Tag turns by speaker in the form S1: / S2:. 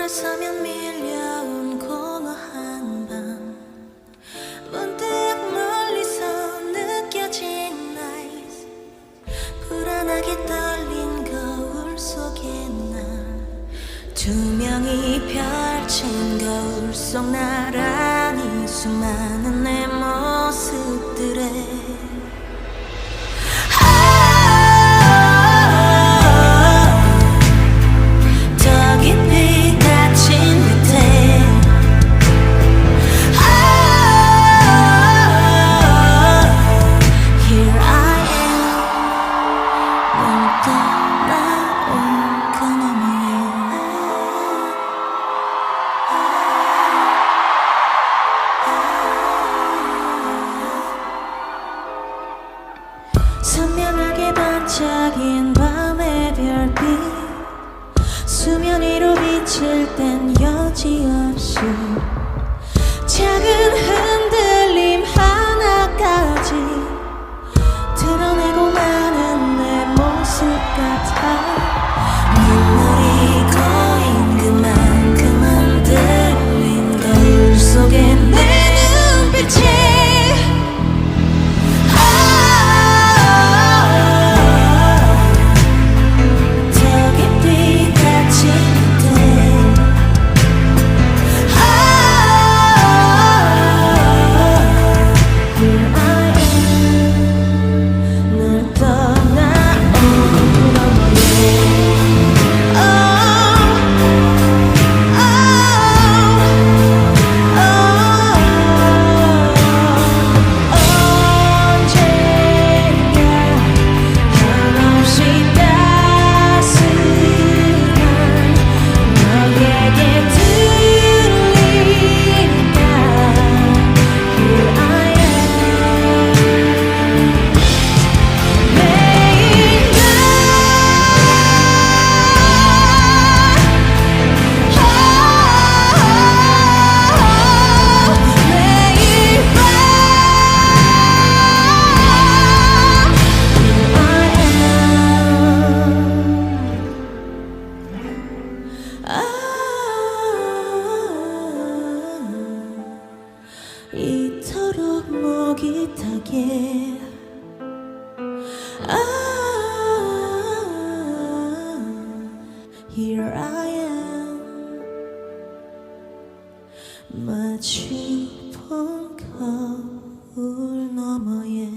S1: 서면 밀려온 공허한 밤, 문득 멀리서 느껴진 나이스, 불안하게 떨린 거울 속에 난 투명히 펼친 거울 속 나란히 수많은 내 모습들에 선명하게 반짝인 밤의 별빛, 수면 위로 비칠 땐 여지없이 작은 흔들림 하나까지 드러내고 마는 내 모습 같아. 눈물이 고인 그만큼 흔들린 거울 속에 내 눈빛이 이토록 목이 타게 Here I am 마치 본 거울 너머에